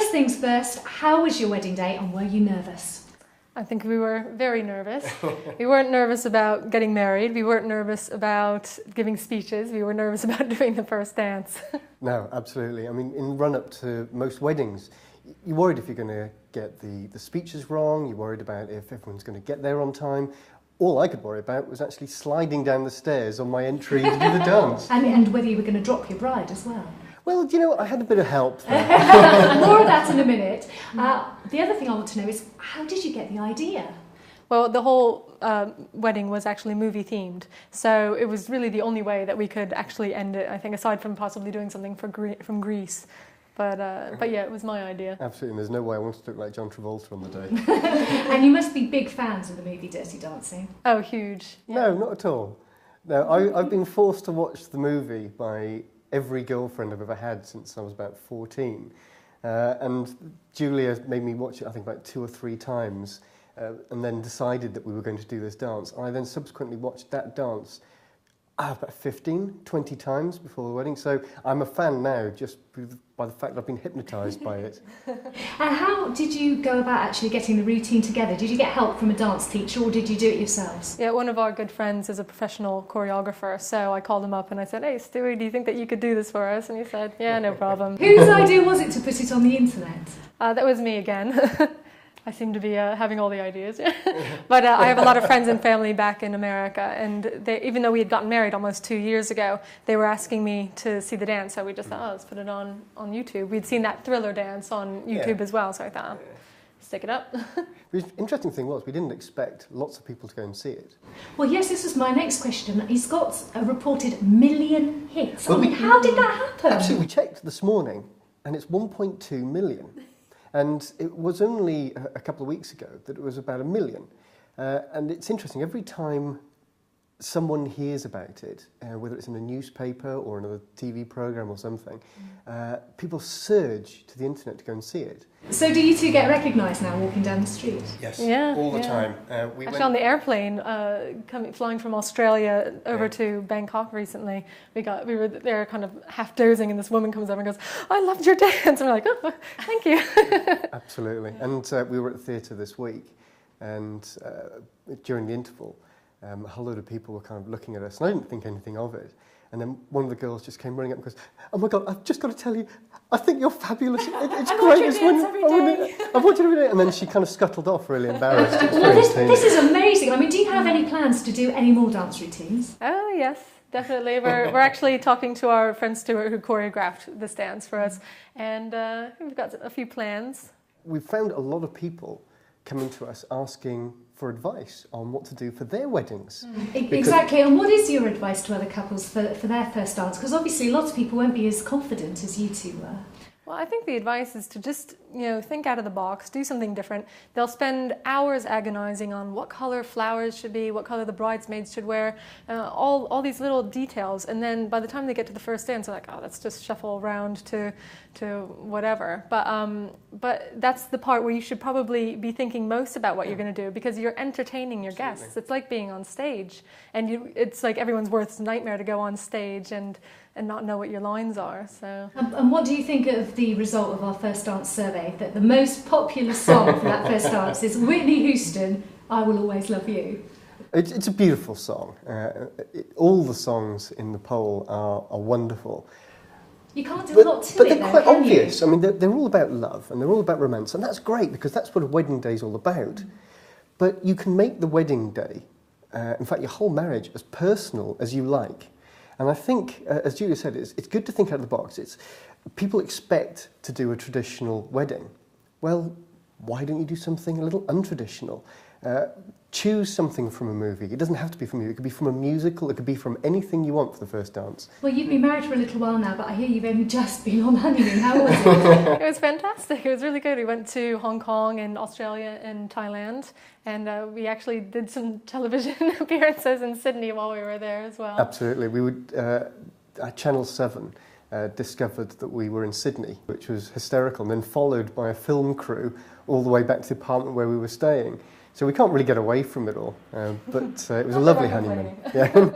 First things first, how was your wedding day and were you nervous? I think we were very nervous. We weren't nervous about getting married. We weren't nervous about giving speeches. We were nervous about doing the first dance. No, absolutely. I mean, in run-up to most weddings, you're worried if you're going to get the speeches wrong. You're worried about if everyone's going to get there on time. All I could worry about was actually sliding down the stairs on my entry to do the dance. And whether you were going to drop your bride as well. Well, you know, I had a bit of help there. More of that in a minute. The other thing I want to know is, how did you get the idea? Well, the whole wedding was actually movie themed, so it was really the only way that we could actually end it, I think, aside from possibly doing something from Greece. But yeah, it was my idea. Absolutely, and there's no way I wanted to look like John Travolta on the day. And you must be big fans of the movie Dirty Dancing. Oh, huge. Yeah. No, not at all. No, I've been forced to watch the movie by every girlfriend I've ever had since I was about 14. And Julia made me watch it, I think, about 2 or 3 times, and then decided that we were going to do this dance. I then subsequently watched that dance about 15, 20 times before the wedding. So I'm a fan now just by the fact that I've been hypnotised by it. And how did you go about actually getting the routine together? Did you get help from a dance teacher or did you do it yourselves? Yeah, one of our good friends is a professional choreographer, so I called him up and I said, "Hey Stewie, do you think that you could do this for us?" And he said, "Yeah, no problem." Whose idea was it to put it on the internet? That was me again. I seem to be having all the ideas. But I have a lot of friends and family back in America, and even though we had gotten married almost 2 years ago, they were asking me to see the dance, so we just thought, oh, let's put it on YouTube. We'd seen that Thriller dance on YouTube as well, so I thought, stick it up. The interesting thing was we didn't expect lots of people to go and see it. Well, yes, this was my next question. He's got a reported 1 million hits. Well, how did that happen? Absolutely, we checked this morning, and it's 1.2 million. And it was only a couple of weeks ago that it was about 1 million. And it's interesting, every time someone hears about it, whether it's in a newspaper or another TV programme or something, people surge to the internet to go and see it. So do you two get recognised now walking down the street? Yes, yeah, all the time. Actually, on the airplane, flying from Australia over to Bangkok recently, we were there kind of half dozing, and this woman comes up and goes, "I loved your dance," and we're like, "Oh, thank you." Absolutely. And we were at the theatre this week, and during the interval, a whole load of people were kind of looking at us, and I didn't think anything of it. And then one of the girls just came running up and goes, "Oh my God, I've just got to tell you, I think you're fabulous. It's I great. watch your dance every day." I watch it every day." And then she kind of scuttled off, really embarrassed. Well, this is amazing. I mean, do you have any plans to do any more dance routines? Oh, yes, definitely. We're actually talking to our friend Stuart, who choreographed this dance for us, and we've got a few plans. We've found a lot of people coming to us asking for advice on what to do for their weddings. Exactly, and what is your advice to other couples for their first dance? Because obviously lots of people won't be as confident as you two were. Well, I think the advice is to just, think out of the box, do something different. They'll spend hours agonizing on what color flowers should be, what color the bridesmaids should wear, all these little details. And then by the time they get to the first dance, they're like, oh, let's just shuffle around to whatever. But that's the part where you should probably be thinking most about what you're going to do, because you're entertaining your guests. It's like being on stage, and it's like everyone's worst nightmare to go on stage and not know what your lines are. So. And what do you think of the result of our first dance survey, that the most popular song for that first dance is Whitney Houston, "I Will Always Love You"? It's a beautiful song. All the songs in the poll are wonderful. You can't do a lot to it, but they're though, quite can obvious. You? I mean, they're all about love and they're all about romance, and that's great because that's what a wedding day is all about. But you can make the wedding day, in fact, your whole marriage, as personal as you like. And I think, as Julia said, it's good to think out of the box. People expect to do a traditional wedding. Well, why don't you do something a little untraditional? Choose something from a movie. It doesn't have to be from you. It could be from a musical. It could be from anything you want for the first dance. Well, you've been married for a little while now, but I hear you've only just been on honeymoon. How was it? It was fantastic. It was really good. We went to Hong Kong and Australia and Thailand, and we actually did some television appearances in Sydney while we were there as well. Absolutely. We would at Channel 7 discovered that we were in Sydney, which was hysterical, and then followed by a film crew all the way back to the apartment where we were staying. So we can't really get away from it all, but it was a lovely honeymoon. Yeah.